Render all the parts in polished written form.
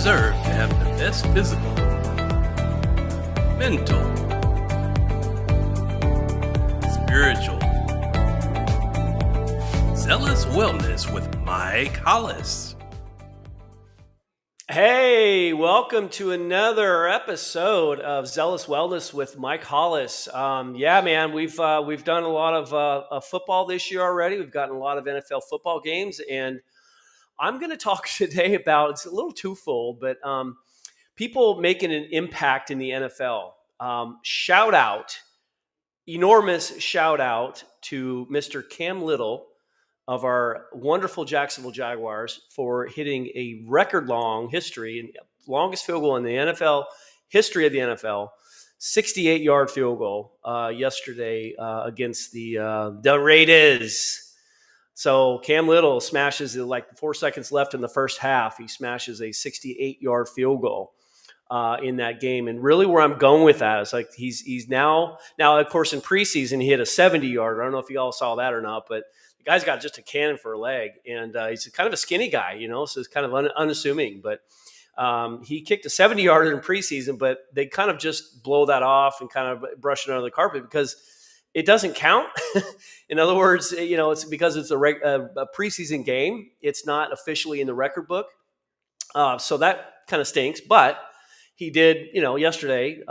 deserve to have the best physical, mental, spiritual, Zealous Wellness with Mike Hollis. Hey, welcome to another episode of Zealous Wellness with Mike Hollis. Man, we've done a lot of football this year already. We've gotten a lot of NFL football games, and I'm going to talk today about, it's a little twofold, but people making an impact in the NFL. Enormous shout out to Mr. Cam Little of our wonderful Jacksonville Jaguars for hitting a record long history and longest field goal in the NFL history of the NFL, 68-yard field goal yesterday against the Raiders. So Cam Little smashes it like 4 seconds left in the first half. He smashes a 68-yard field goal in that game. And really where I'm going with that is like he's now, of course, in preseason, he hit a 70-yarder. I don't know if you all saw that or not, but the guy's got just a cannon for a leg. And he's kind of a skinny guy, so it's kind of unassuming. But he kicked a 70-yarder in preseason, but they kind of just blow that off and kind of brush it under the carpet because it doesn't count. In other words, it's because it's a preseason game. It's not officially in the record book. So that kind of stinks. But he did, yesterday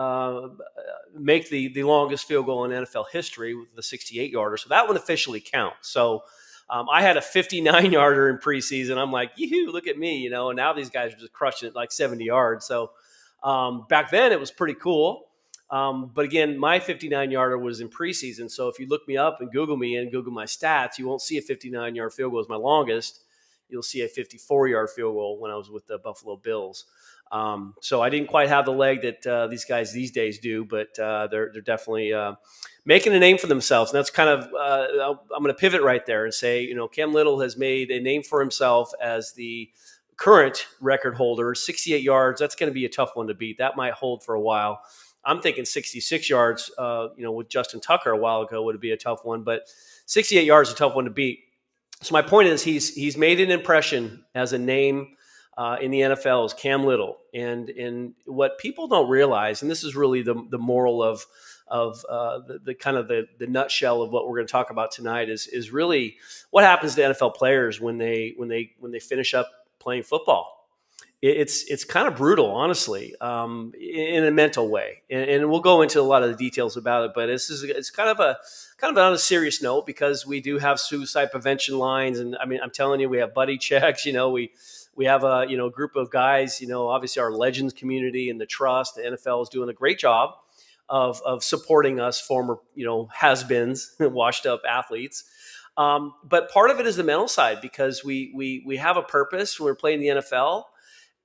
make the longest field goal in NFL history with the 68-yarder. So that one officially counts. So I had a 59-yarder in preseason. I'm like, yoo-hoo, look at me, and now these guys are just crushing it like 70 yards. So back then it was pretty cool. But again, my 59-yarder was in preseason. So if you look me up and Google me and Google my stats, you won't see a 59-yard field goal as my longest. You'll see a 54-yard field goal when I was with the Buffalo Bills. So I didn't quite have the leg that these guys these days do, but they're definitely making a name for themselves. And that's kind of I'm going to pivot right there and say, Cam Little has made a name for himself as the current record holder. 68 yards, that's going to be a tough one to beat. That might hold for a while. I'm thinking 66 yards, with Justin Tucker a while ago would be a tough one, but 68 yards is a tough one to beat. So my point is he's made an impression as a name in the NFL is Cam Little. And what people don't realize, and this is really the moral of the kind of the nutshell of what we're going to talk about tonight is really what happens to NFL players when they finish up playing football. It's kind of brutal, honestly, in a mental way, and we'll go into a lot of the details about it. But it's kind of on a serious note because we do have suicide prevention lines, and I mean, I'm telling you, we have buddy checks. We have a group of guys. Obviously our Legends community and the trust. The NFL is doing a great job of supporting us former has-beens, washed up athletes. But part of it is the mental side because we have a purpose when we're playing the NFL.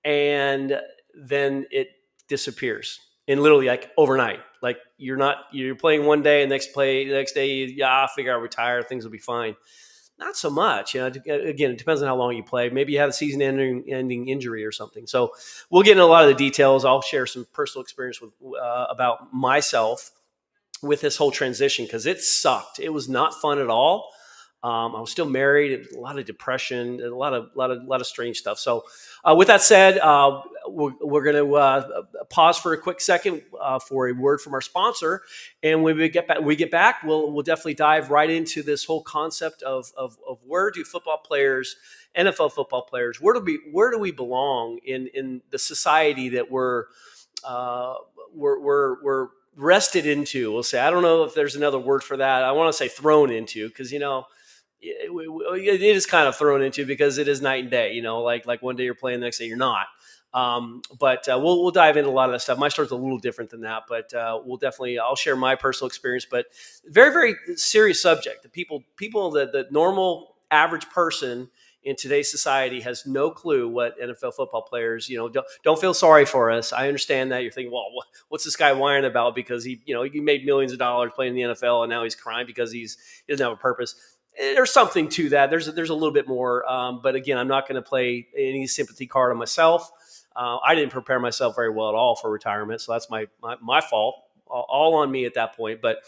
And then it disappears, and literally like overnight. Like you're playing one day, and the next day, I'll figure out retire, things will be fine. Not so much. Again, it depends on how long you play. Maybe you had a season-ending injury or something. So we'll get into a lot of the details. I'll share some personal experience about myself with this whole transition because it sucked. It was not fun at all. I was still married. It was a lot of depression, a lot of strange stuff. So, with that said, we're going to pause for a quick second for a word from our sponsor, and when we get back, we'll definitely dive right into this whole concept of where do football players, NFL football players, where do we belong in the society that we're rested into? We'll say, I don't know if there's another word for that. I want to say thrown into because it is kind of thrown into because it is night and day, like one day you're playing, the next day you're not. But we'll dive into a lot of that stuff. My story's a little different than that, but I'll share my personal experience, but very, very serious subject. The people, the normal average person in today's society has no clue what NFL football players, don't feel sorry for us. I understand that you're thinking, well, what's this guy whining about? Because he made millions of dollars playing in the NFL and now he's crying because he doesn't have a purpose. There's something to that. There's a little bit more. But again, I'm not going to play any sympathy card on myself. I didn't prepare myself very well at all for retirement. So that's my fault, all on me at that point. But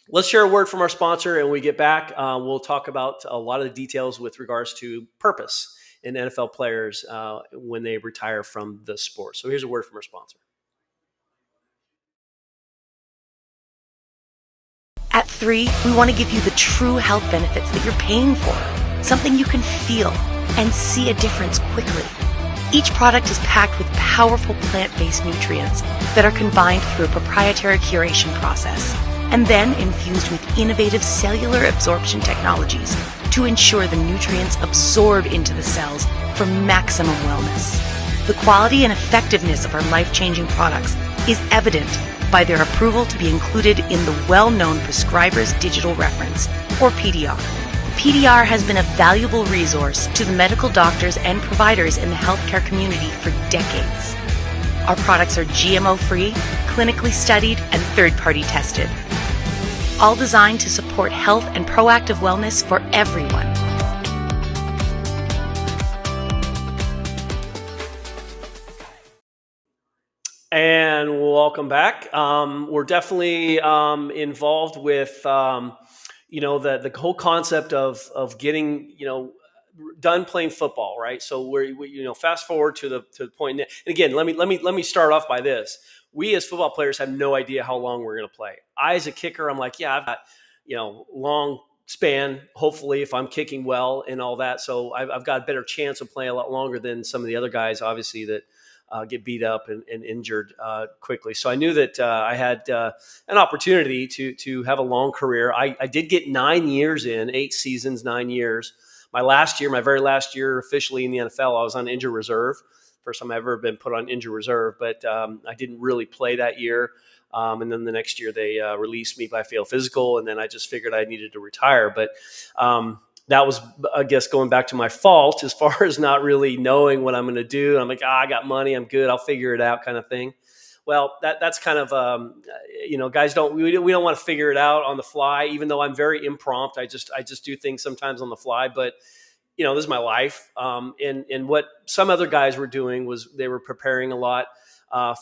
let's share a word from our sponsor. And when we get back, we'll talk about a lot of the details with regards to purpose in NFL players when they retire from the sport. So here's a word from our sponsor. At 3, we want to give you the true health benefits that you're paying for, something you can feel and see a difference quickly. Each product is packed with powerful plant-based nutrients that are combined through a proprietary curation process and then infused with innovative cellular absorption technologies to ensure the nutrients absorb into the cells for maximum wellness. The quality and effectiveness of our life-changing products is evident by their approval to be included in the well-known Prescriber's Digital Reference, or PDR. PDR has been a valuable resource to the medical doctors and providers in the healthcare community for decades. Our products are GMO-free, clinically studied, and third-party tested, all designed to support health and proactive wellness for everyone. And welcome back. We're definitely involved with the whole concept of getting done playing football, right? So we fast forward to the point. And again, let me start off by this. We as football players have no idea how long we're going to play. I as a kicker, I'm like, yeah, I've got long span. Hopefully, if I'm kicking well and all that, so I've got a better chance of playing a lot longer than some of the other guys, obviously that get beat up and injured quickly. So I knew that I had an opportunity to have a long career. I did get 9 years in, 8 seasons, 9 years. My very last year officially in the NFL, I was on injured reserve. First time I've ever been put on injured reserve, but I didn't really play that year. And then the next year they released me by failed physical, and then I just figured I needed to retire. But that was, I guess, going back to my fault as far as not really knowing what I'm going to do. I'm like, I got money, I'm good, I'll figure it out, kind of thing. Well, that's kind of, guys we don't want to figure it out on the fly, even though I'm very impromptu. I just do things sometimes on the fly, but this is my life. And what some other guys were doing was they were preparing a lot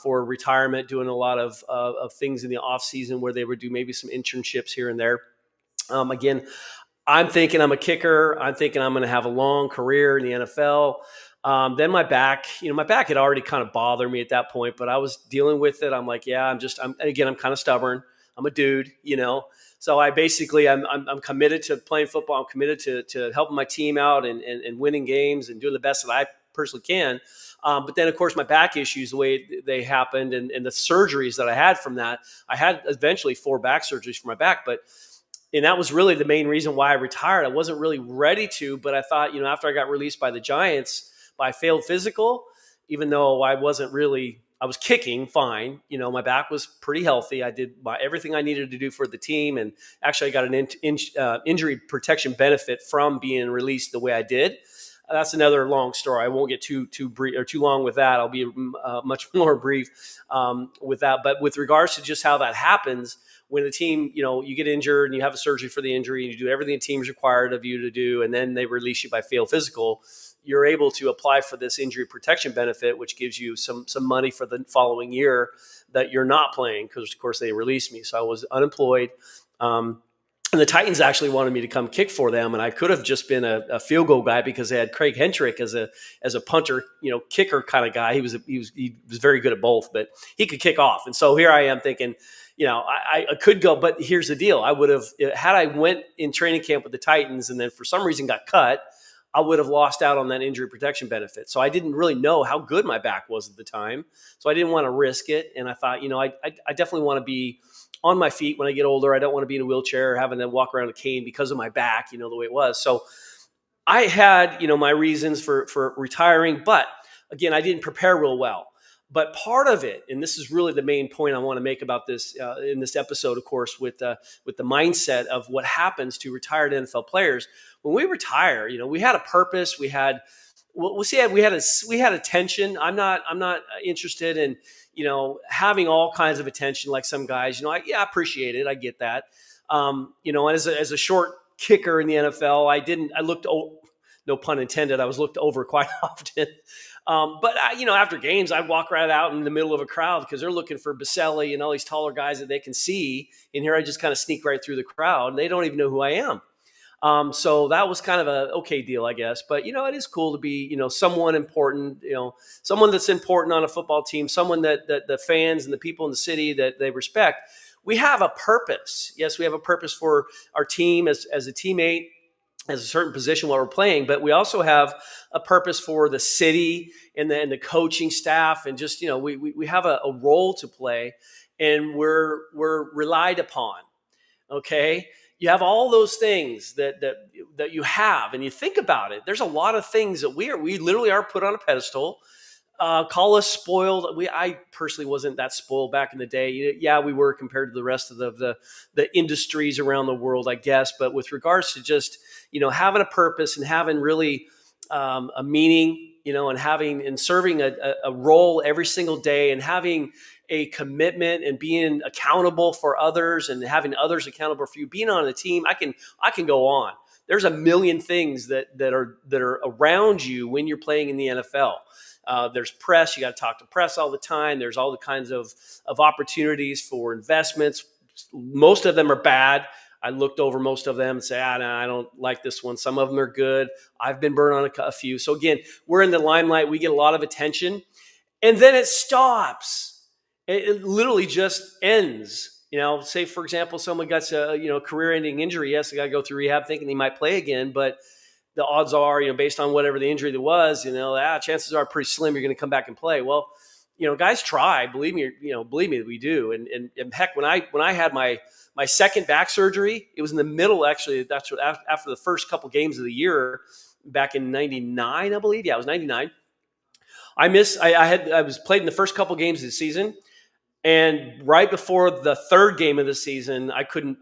for retirement, doing a lot of things in the off season where they would do maybe some internships here and there. Again, I'm thinking I'm a kicker. I'm thinking I'm going to have a long career in the NFL. Then my back had already kind of bothered me at that point, but I was dealing with it. I'm like, yeah, I'm kind of stubborn. I'm a dude, So I basically, I'm committed to playing football. I'm committed to helping my team out and winning games and doing the best that I personally can. But then, of course, my back issues, the way they happened and the surgeries that I had from that, I had eventually 4 back surgeries for my back, and that was really the main reason why I retired. I wasn't really ready to, but I thought, after I got released by the Giants by failed physical, even though I was kicking fine. My back was pretty healthy. I did everything I needed to do for the team. And actually I got an injury protection benefit from being released the way I did. That's another long story. I won't get too brief or too long with that. I'll be much more brief with that. But with regards to just how that happens, when the team, you get injured and you have a surgery for the injury and you do everything the team's required of you to do, and then they release you by failed physical, you're able to apply for this injury protection benefit, which gives you some money for the following year that you're not playing, because of course they released me. So I was unemployed. And the Titans actually wanted me to come kick for them, and I could have just been a field goal guy because they had Craig Hentrick as a punter, kicker kind of guy. He was very good at both, but he could kick off. And so here I am thinking, I could go, but here's the deal: I would have, had I went in training camp with the Titans and then for some reason got cut, I would have lost out on that injury protection benefit. So I didn't really know how good my back was at the time, so I didn't want to risk it. And I thought, I definitely want to be on my feet when I get older. I don't want to be in a wheelchair or having to walk around a cane because of my back, the way it was. So I had, my reasons for retiring, but again, I didn't prepare real well. But part of it, and this is really the main point I want to make about this in this episode, of course, with the mindset of what happens to retired NFL players. When we retire, we had a purpose. We had, we had attention. I'm not interested in, having all kinds of attention like some guys. I appreciate it. I get that. And as a short kicker in the NFL, I looked, no pun intended, I was looked over quite often. But after games, I'd walk right out in the middle of a crowd because they're looking for Baselli and all these taller guys that they can see. And here I just kind of sneak right through the crowd. And they don't even know who I am. So that was kind of a okay deal, I guess. But it is cool to be someone important, someone that's important on a football team, someone that the fans and the people in the city that they respect. We have a purpose. Yes, we have a purpose for our team as a teammate, as a certain position while we're playing, but we also have a purpose for the city and the coaching staff, and just we have a role to play, and we're relied upon. Okay, you have all those things that you have, and you think about it. There's a lot of things that we literally are put on a pedestal. Call us spoiled. I personally wasn't that spoiled back in the day. Yeah, we were compared to the rest of the industries around the world, I guess. But with regards to just having a purpose and having really a meaning, and having and serving a role every single day, and having a commitment and being accountable for others and having others accountable for you, being on a team, I can go on. There's a million things that are around you when you're playing in the NFL. There's press. You got to talk to press all the time. There's all the kinds of opportunities for investments. Most of them are bad. I looked over most of them and say, no, I don't like this one. Some of them are good. I've been burned on a few. So again, we're in the limelight. We get a lot of attention, and then it stops. It literally just ends. Say for example, someone got a career-ending injury. Yes, they got to go through rehab, thinking they might play again, but the odds are, based on whatever the injury that was, chances are pretty slim you're going to come back and play. Well, guys try. Believe me, we do. And heck, when I had my second back surgery, it was in the middle. Actually, that's after the first couple games of the year, back in '99, I believe. Yeah, it was '99. I was played in the first couple games of the season. And right before the third game of the season, I couldn't,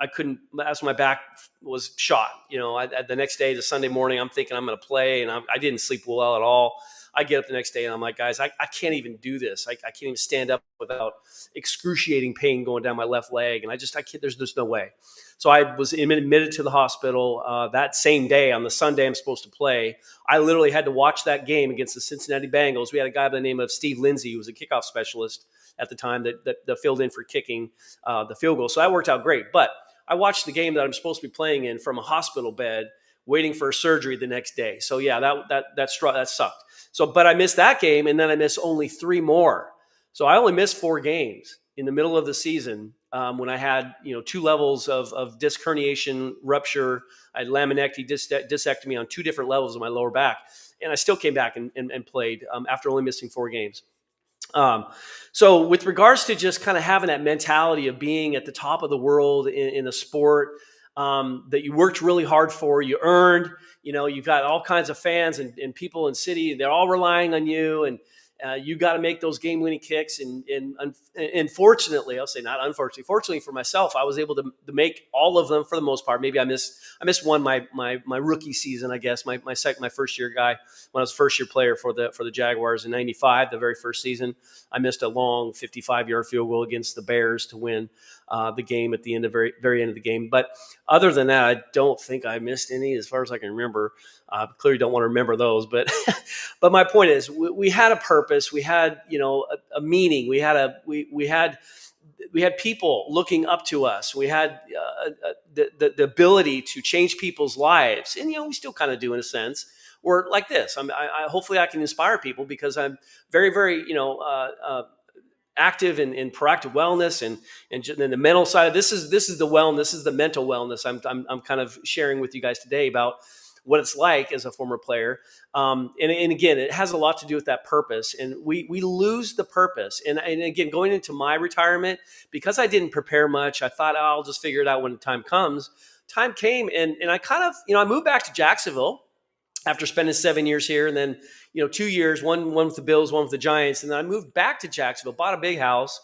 as my back was shot. The next day, the Sunday morning, I'm thinking I'm going to play, and I didn't sleep well at all. I get up the next day, and I'm like, guys, I can't even do this. I can't even stand up without excruciating pain going down my left leg. And I can't, there's no way. So I was admitted to the hospital that same day. On the Sunday I'm supposed to play, I literally had to watch that game against the Cincinnati Bengals. We had a guy by the name of Steve Lindsay, who was a kickoff specialist at the time that filled in for kicking the field goal. So that worked out great. But I watched the game that I'm supposed to be playing in from a hospital bed, waiting for a surgery the next day. So yeah, that sucked. So, but I missed that game, and then I missed only 3 more. So I only missed 4 games in the middle of the season when I had 2 levels of disc herniation, rupture. I had laminectomy, discectomy on 2 different levels of my lower back, and I still came back and played after only missing 4 games. So with regards to just kind of having that mentality of being at the top of the world in a sport that you worked really hard for, you earned, you've got all kinds of fans and people in city, they're all relying on you, and you got to make those game-winning kicks. And fortunately, I'll say not unfortunately, fortunately for myself, I was able to make all of them for the most part. Maybe I missed one my rookie season, I guess, my first year guy, when I was first year player for the Jaguars in '95, the very first season. I missed a long 55-yard field goal against the Bears to win the game at the end of very end of the game. But other than that, I don't think I missed any as far as I can remember. Clearly don't want to remember those, but but my point is, we had a purpose. We had a meaning. We had people looking up to us. We had the ability to change people's lives, and we still kind of do in a sense. Or like this, hopefully I can inspire people, because I'm very, very active in proactive wellness and the mental side of this is the wellness, this is the mental wellness. I'm kind of sharing with you guys today about what it's like as a former player. And again, it has a lot to do with that purpose, and we lose the purpose. And again, going into my retirement, because I didn't prepare much, I thought, I'll just figure it out when the time comes. Time came, and I kind of, I moved back to Jacksonville after spending 7 years here, and then 2 years, one with the Bills, one with the Giants, and then I moved back to Jacksonville, bought a big house,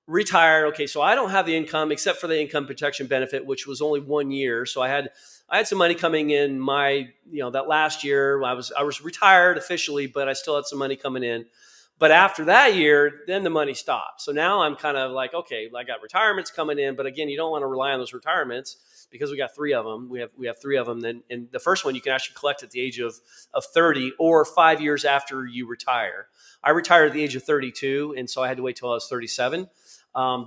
retired. Okay, so I don't have the income except for the income protection benefit, which was only 1 year. So I had some money coming in my that last year. I was retired officially, but I still had some money coming in. But after that year, then the money stopped. So now I'm kind of like, okay, I got retirements coming in, but again, you don't want to rely on those retirements, because we got 3 of them. We have 3 of them. Then, and the first one you can actually collect at the age of 30 or 5 years after you retire. I retired at the age of 32, and so I had to wait till I was 37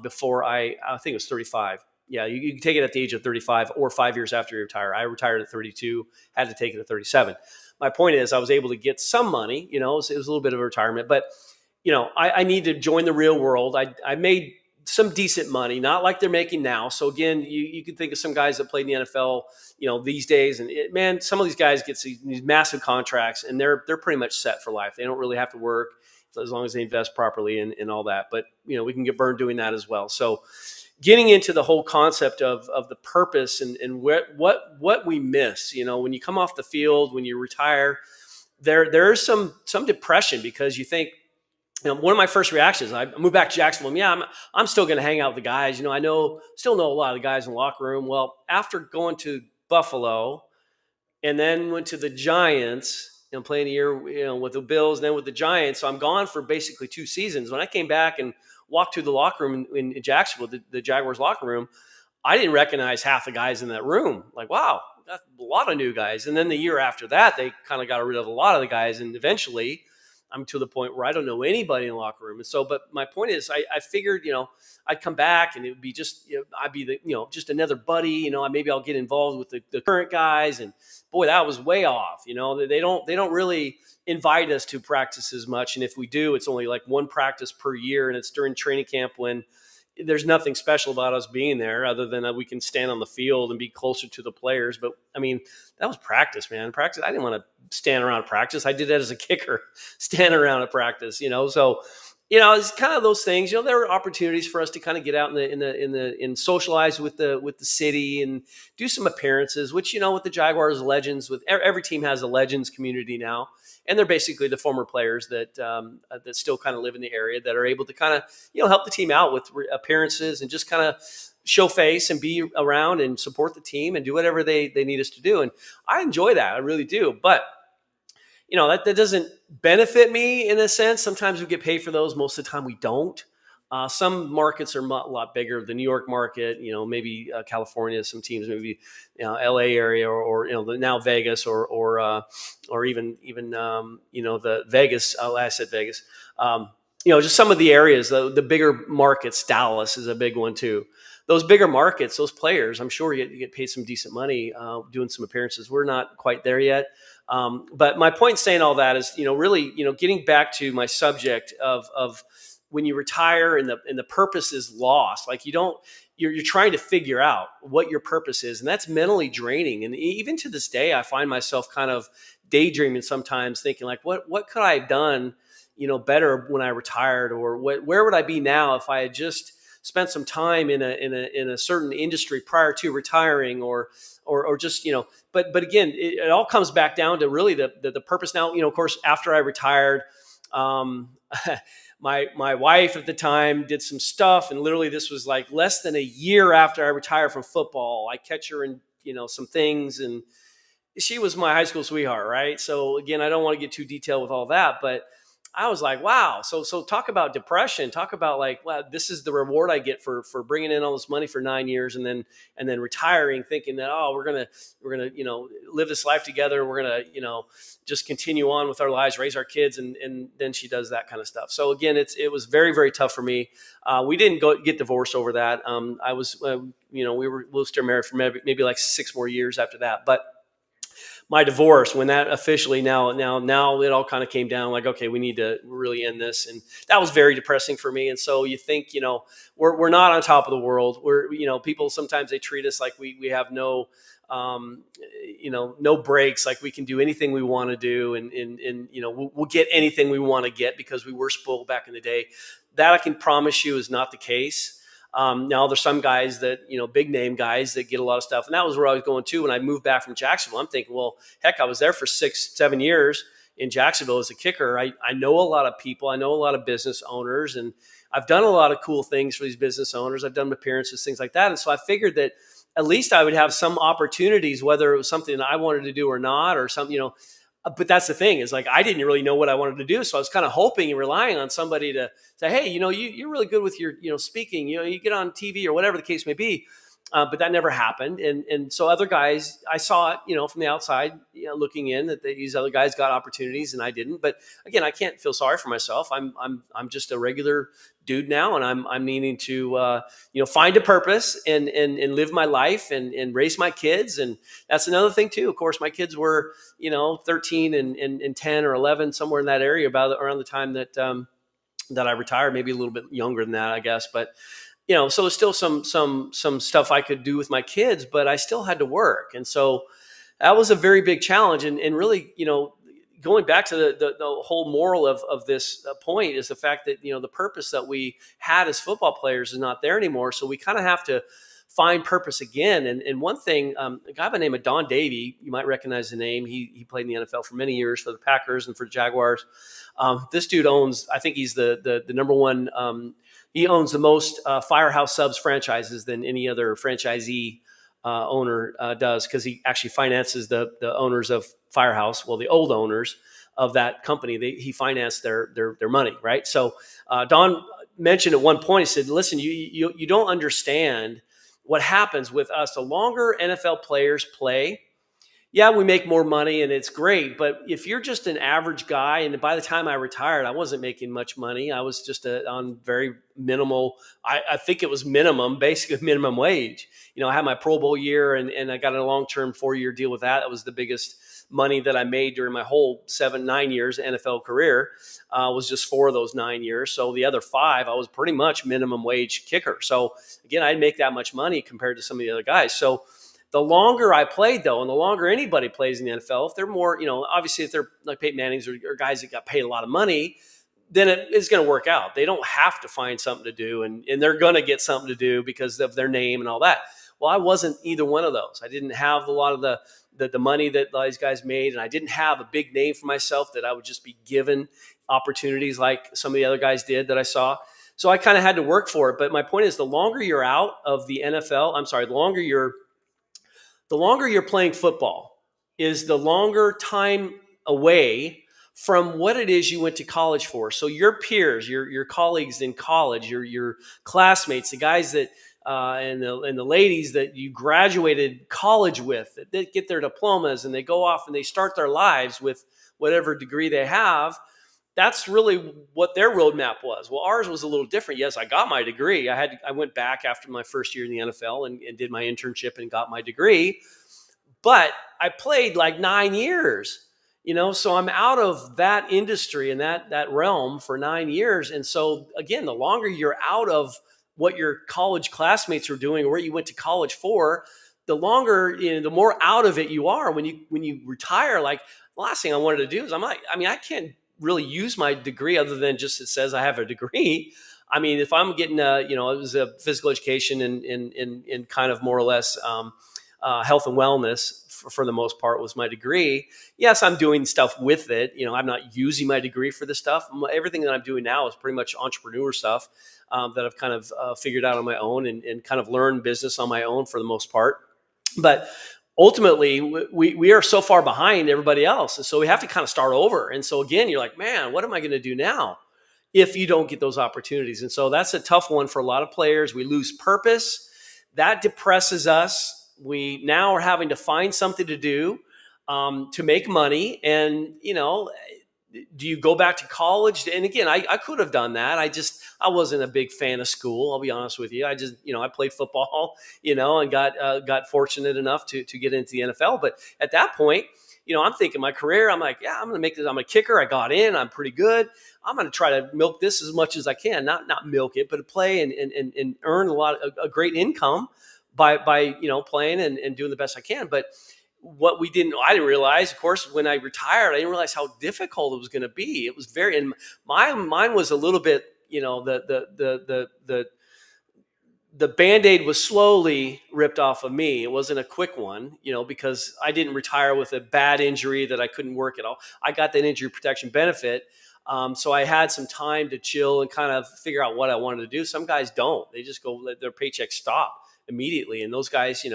before I think it was 35. you can take it at the age of 35 or 5 years after you retire. I retired at 32, had to take it at 37. My point is I was able to get some money, it was a little bit of a retirement, but I need to join the real world. I made some decent money, not like they're making now. So again, you can think of some guys that played in the NFL, these days, and man, some of these guys get these massive contracts, and they're pretty much set for life. They don't really have to work as long as they invest properly and all that. But we can get burned doing that as well. So getting into the whole concept of the purpose and what we miss, when you come off the field, when you retire, there's some depression because you think. One of my first reactions, I moved back to Jacksonville. I'm still going to hang out with the guys. Still know a lot of the guys in the locker room. Well, after going to Buffalo and then went to the Giants, playing a year, with the Bills and then with the Giants. So I'm gone for basically 2 seasons. When I came back and walked through the locker room in Jacksonville, the Jaguars locker room, I didn't recognize half the guys in that room. Like, wow, that's a lot of new guys. And then the year after that, they kind of got rid of a lot of the guys. And eventually I'm to the point where I don't know anybody in the locker room. And so, but my point is I figured, I'd come back and it would be just, I'd be the, just another buddy, maybe I'll get involved with the current guys. And boy, that was way off. They don't really invite us to practice as much. And if we do, it's only like one practice per year. And it's during training camp when there's nothing special about us being there other than that we can stand on the field and be closer to the players. But that was practice, man. Practice. I didn't want to stand around practice. I did that as a kicker, stand around at practice, So, it's kind of those things. There are opportunities for us to kind of get out and socialize with the city and do some appearances. Which with the Jaguars legends, with every team has a legends community now, and they're basically the former players that still kind of live in the area that are able to kind of help the team out with appearances and just kind of show face and be around and support the team and do whatever they need us to do. And I enjoy that, I really do, but. That doesn't benefit me in a sense. Sometimes we get paid for those. Most of the time we don't. Some markets are a lot bigger. The New York market, maybe California, some teams, maybe, LA area or now Vegas or even the Vegas. I said Vegas. Just some of the areas, the bigger markets. Dallas is a big one too. Those bigger markets, those players, I'm sure you get paid some decent money doing some appearances. We're not quite there yet. But my point in saying all that is, really, getting back to my subject of when you retire and the purpose is lost, like you're trying to figure out what your purpose is. And that's mentally draining. And even to this day, I find myself kind of daydreaming sometimes thinking like, what could I have done, better when I retired, or where would I be now if I had just spent some time in a certain industry prior to retiring, or just, but again, it all comes back down to really the purpose. Now, of course, after I retired, my wife at the time did some stuff, and literally this was like less than a year after I retired from football. I catch her in, some things, and she was my high school sweetheart. Right. So again, I don't want to get too detailed with all that, but I was like, wow. So talk about depression. Talk about like, wow, this is the reward I get for bringing in all this money for 9 years and then retiring, thinking that, oh, we're gonna live this life together. We're gonna just continue on with our lives, raise our kids, and then she does that kind of stuff. So again, it was very, very tough for me. We didn't get divorced over that. I was we'll still married for maybe like 6 more years after that, but. My divorce, when that officially now it all kind of came down like, okay, we need to really end this. And that was very depressing for me. And so you think, we're not on top of the world. We're, people, sometimes they treat us like we have no, no breaks, like we can do anything we want to do. And we'll get anything we want to get because we were spoiled back in the day. That I can promise you is not the case. Now there's some guys that, big name guys that get a lot of stuff. And that was where I was going to when I moved back from Jacksonville. I'm thinking, well, heck, I was there for 6-7 years in Jacksonville as a kicker. I know a lot of people. I know a lot of business owners, and I've done a lot of cool things for these business owners. I've done appearances, things like that. And so I figured that at least I would have some opportunities, whether it was something that I wanted to do or not, or something, but that's the thing is like, I didn't really know what I wanted to do. So I was kind of hoping and relying on somebody to say, hey, you're really good with your, speaking, you get on TV or whatever the case may be. But that never happened. And so other guys, I saw it, from the outside, looking in, that these other guys got opportunities and I didn't. But again, I can't feel sorry for myself. I'm just a regular dude now, and I'm needing to find a purpose and live my life and raise my kids. And that's another thing too. Of course, my kids were 13 and 10 or 11, somewhere in that area, around the time that I retired, maybe a little bit younger than that, I guess. But so there's still some stuff I could do with my kids, but I still had to work. And so that was a very big challenge. And really, going back to the whole moral of this point is the fact that, the purpose that we had as football players is not there anymore. So we kind of have to find purpose again. And one thing, a guy by the name of Don Davey, you might recognize the name. He played in the NFL for many years for the Packers and for the Jaguars. This dude owns, I think he's the number one, he owns the most Firehouse Subs franchises than any other franchisee owner does, because he actually finances the owners of Firehouse, well, the old owners of that company. He financed their money, right? So Don mentioned at one point, he said, listen, you don't understand what happens with us. The longer NFL players play, yeah, we make more money and it's great. But if you're just an average guy, and by the time I retired, I wasn't making much money. I was just on very minimal, I think it was basically minimum wage. I had my Pro Bowl year and I got a long-term 4-year deal with that. That was the biggest money that I made during my whole 9 years NFL career, was just 4 of those 9 years. So the other 5, I was pretty much minimum wage kicker. So again, I didn't make that much money compared to some of the other guys. So the longer I played, though, and the longer anybody plays in the NFL, if they're more, obviously if they're like Peyton Manning's or guys that got paid a lot of money, then it is going to work out. They don't have to find something to do, and they're going to get something to do because of their name and all that. Well, I wasn't either one of those. I didn't have a lot of the money that these guys made, and I didn't have a big name for myself that I would just be given opportunities like some of the other guys did that I saw. So I kind of had to work for it. But my point is, the longer you're out of the NFL, the longer you're playing football is the longer time away from what it is you went to college for. So your peers, your colleagues in college, your classmates, the guys that and the ladies that you graduated college with, they get their diplomas and they go off and they start their lives with whatever degree they have. That's really what their roadmap was. Well, ours was a little different. Yes, I got my degree. I went back after my first year in the NFL and did my internship and got my degree. But I played like 9 years, so I'm out of that industry and that realm for 9 years. And so again, the longer you're out of what your college classmates are doing or what you went to college for, the longer, the more out of it you are. When you retire, like the last thing I wanted to do is I can't really use my degree other than just it says I have a degree. I mean, if I'm getting it was a physical education in kind of more or less health and wellness for the most part was my degree. Yes, I'm doing stuff with it. I'm not using my degree for this stuff. Everything that I'm doing now is pretty much entrepreneur stuff that I've kind of figured out on my own and kind of learned business on my own for the most part. But ultimately, we are so far behind everybody else. And so we have to kind of start over. And so again, you're like, man, what am I going to do now if you don't get those opportunities? And so that's a tough one for a lot of players. We lose purpose. That depresses us. We now are having to find something to do to make money. And, do you go back to college? And again, I could have done that. I wasn't a big fan of school. I'll be honest with you. I played football, and got fortunate enough to get into the NFL. But at that point, I'm thinking my career, I'm like, yeah, I'm going to make this. I'm a kicker. I got in, I'm pretty good. I'm going to try to milk this as much as I can, not milk it, but play and earn a great income by playing and doing the best I can. But what I didn't realize, of course, when I retired, I didn't realize how difficult it was going to be. It was and mine was a little bit, the Band-Aid was slowly ripped off of me. It wasn't a quick one, because I didn't retire with a bad injury that I couldn't work at all. I got that injury protection benefit. So I had some time to chill and kind of figure out what I wanted to do. Some guys don't. They just let their paycheck stop immediately. And those guys,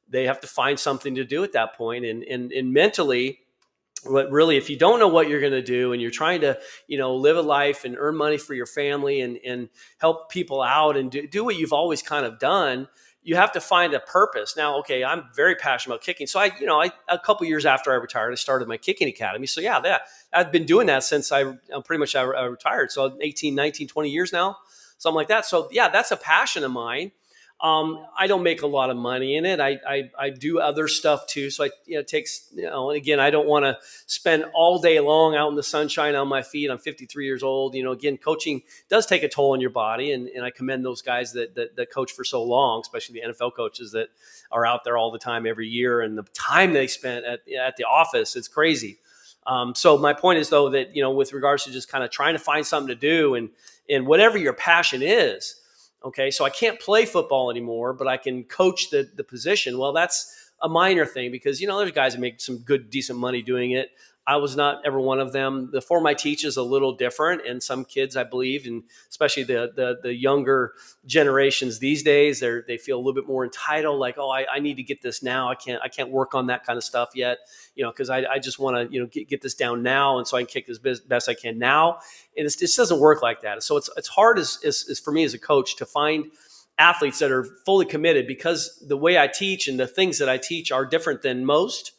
they have to find something to do at that point. And mentally, what really, if you don't know what you're going to do and you're trying to, live a life and earn money for your family and help people out and do what you've always kind of done, you have to find a purpose. Now, okay, I'm very passionate about kicking. So a couple years after I retired, I started my kicking academy. So yeah, I've been doing that since I retired. So 18, 19, 20 years now, something like that. So yeah, that's a passion of mine. I don't make a lot of money in it. I do other stuff too. So it takes, and again, I don't want to spend all day long out in the sunshine on my feet. I'm 53 years old. Again, coaching does take a toll on your body. And I commend those guys that coach for so long, especially the NFL coaches that are out there all the time every year, and the time they spent at the office, it's crazy. So my point is though, that, with regards to just kind of trying to find something to do and whatever your passion is. Okay, so I can't play football anymore, but I can coach the position. Well, that's a minor thing because, there's guys that make some good, decent money doing it. I was not ever one of them. The form I teach is a little different, and some kids, I believe, and especially the younger generations these days, they feel a little bit more entitled. Like, oh, I need to get this now. I can't work on that kind of stuff yet, because I just want to get this down now, and so I can kick as best I can now. And it just doesn't work like that. So it's hard as for me as a coach to find athletes that are fully committed, because the way I teach and the things that I teach are different than most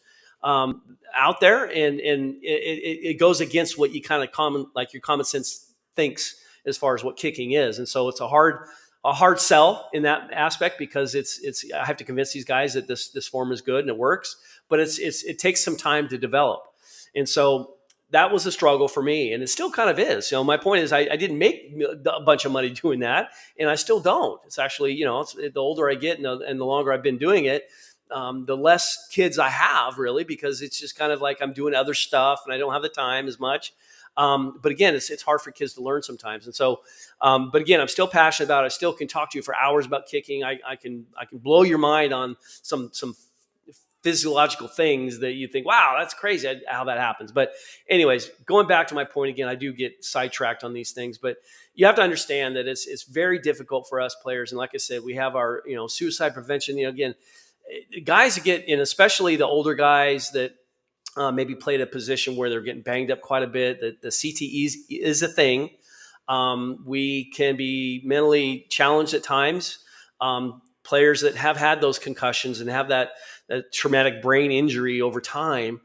out there, and it goes against what you kind of your common sense thinks as far as what kicking is. And so it's a hard sell in that aspect, because I have to convince these guys that this form is good and it works, but it takes some time to develop. And so that was a struggle for me, and it still kind of is. My point is I didn't make a bunch of money doing that, and I still don't. It's actually, the older I get and the longer I've been doing it, the less kids I have, really, because it's just kind of like I'm doing other stuff and I don't have the time as much. But again, it's hard for kids to learn sometimes. And so, but again, I'm still passionate about it. I still can talk to you for hours about kicking. I can blow your mind on some physiological things that you think, wow, that's crazy how that happens. But anyways, going back to my point again, I do get sidetracked on these things, but you have to understand that it's very difficult for us players. And like I said, we have our, suicide prevention, again, guys that get in, especially the older guys that maybe played a position where they're getting banged up quite a bit. The CTE is a thing. We can be mentally challenged at times. Players that have had those concussions and have that traumatic brain injury over time,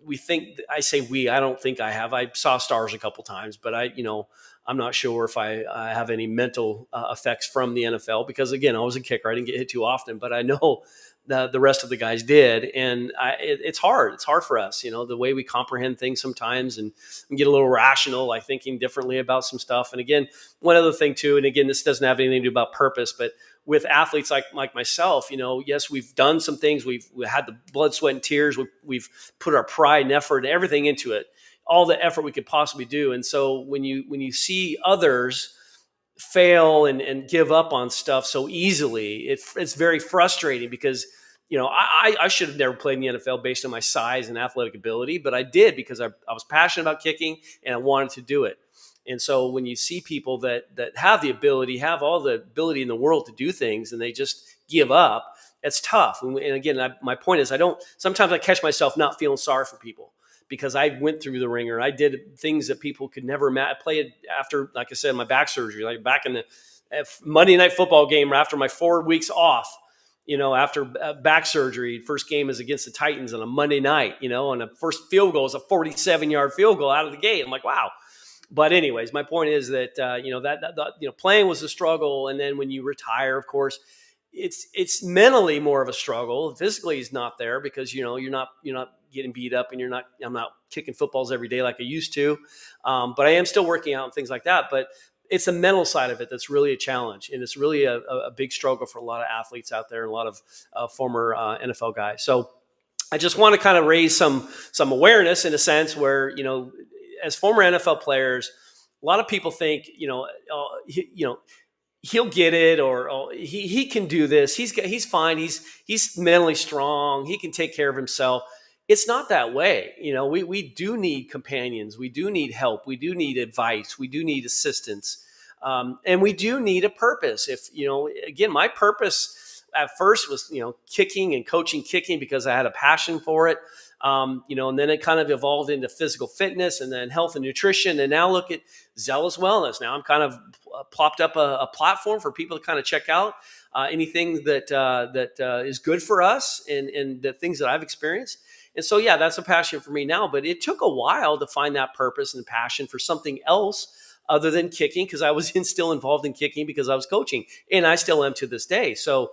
I don't think I have. I saw stars a couple times, but I'm not sure if I have any mental effects from the NFL, because again, I was a kicker. I didn't get hit too often, but I know the rest of the guys did. And it's hard. It's hard for us, the way we comprehend things sometimes and get a little rational, like thinking differently about some stuff. And again, one other thing too, and again, this doesn't have anything to do about purpose, but with athletes like myself, yes, we've done some things. We had the blood, sweat, and tears. We've put our pride and effort and everything into it, all the effort we could possibly do. And so when you see others fail and give up on stuff so easily, it's very frustrating, because I should have never played in the NFL based on my size and athletic ability, but I did because I was passionate about kicking and I wanted to do it. And so when you see people that have all the ability in the world to do things, and they just give up, it's tough. And again, my point is, sometimes I catch myself not feeling sorry for people, because I went through the ringer. I did things that people could never imagine. I played after, like I said, my back surgery, like back in the Monday Night Football game after my 4 weeks off, after back surgery. First game is against the Titans on a Monday night, and the first field goal is a 47-yard field goal out of the gate. I'm like, wow. But anyways, my point is that, playing was a struggle. And then when you retire, of course, it's mentally more of a struggle. Physically is not there, because, you're not getting beat up, and I'm not kicking footballs every day like I used to. But I am still working out and things like that. But it's the mental side of it that's really a challenge. And it's really a big struggle for a lot of athletes out there, and a lot of former NFL guys. So I just want to kind of raise some awareness, in a sense, where, as former NFL players, a lot of people think, he'll get it, or he can do this. He's fine. He's mentally strong. He can take care of himself. It's not that way. We do need companions. We do need help. We do need advice. We do need assistance. And we do need a purpose. If, again, my purpose at first was, kicking and coaching kicking because I had a passion for it. And then it kind of evolved into physical fitness and then health and nutrition. And now look at Zealous Wellness. Now I'm kind of plopped up a platform for people to kind of check out anything that is good for us and the things that I've experienced. And so, yeah, that's a passion for me now. But it took a while to find that purpose and passion for something else other than kicking, because I was still involved in kicking because I was coaching, and I still am to this day. So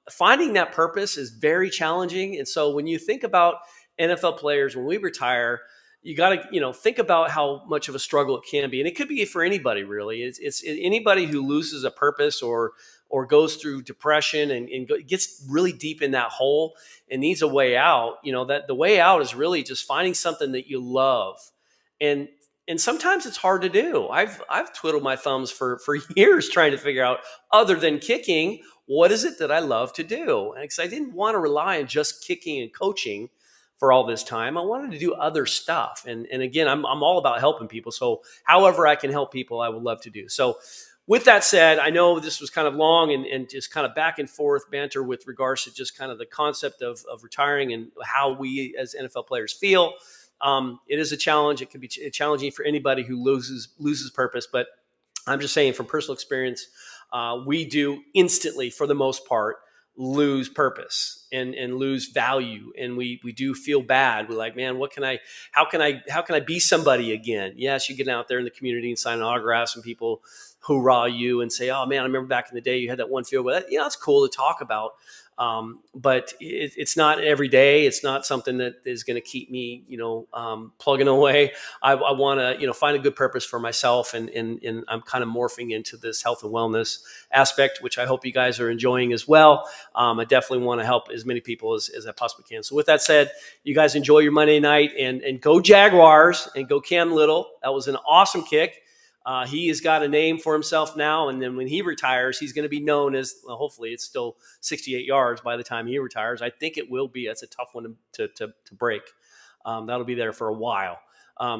finding that purpose is very challenging. And so when you think about NFL players, when we retire, you got to, think about how much of a struggle it can be. And it could be for anybody, really. It's anybody who loses a purpose or goes through depression and gets really deep in that hole and needs a way out. That the way out is really just finding something that you love. And sometimes it's hard to do. I've twiddled my thumbs for years trying to figure out, other than kicking, what is it that I love to do? Because I didn't want to rely on just kicking and coaching for all this time. I wanted to do other stuff. And again, I'm all about helping people. So however I can help people, I would love to do. So with that said, I know this was kind of long and just kind of back and forth banter with regards to just kind of the concept of retiring and how we as NFL players feel. It is a challenge. It can be challenging for anybody who loses purpose. But I'm just saying from personal experience, we do instantly, for the most part, lose purpose and lose value. And we do feel bad. We're like, man, how can I be somebody again? Yes, you get out there in the community and sign autographs and people hoorah you and say, oh man, I remember back in the day you had that one field goal. It's cool to talk about. But it's not every day. It's not something that is going to keep me, plugging away. I want to, find a good purpose for myself, and I'm kind of morphing into this health and wellness aspect, which I hope you guys are enjoying as well. I definitely want to help as many people as I possibly can. So with that said, you guys enjoy your Monday night and go Jaguars and go Cam Little. That was an awesome kick. He has got a name for himself now, and then when he retires, he's going to be known as, well, hopefully it's still 68 yards by the time he retires. I think it will be. That's a tough one to break. That'll be there for a while.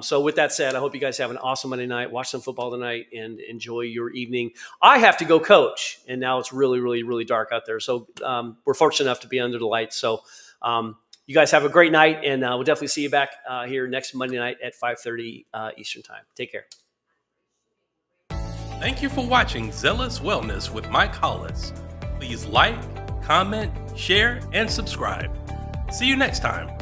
So with that said, I hope you guys have an awesome Monday night. Watch some football tonight and enjoy your evening. I have to go coach, and now it's really, really, really dark out there. So we're fortunate enough to be under the lights. So you guys have a great night, and we'll definitely see you back here next Monday night at 5:30 Eastern time. Take care. Thank you for watching Zealous Wellness with Mike Hollis. Please like, comment, share, and subscribe. See you next time.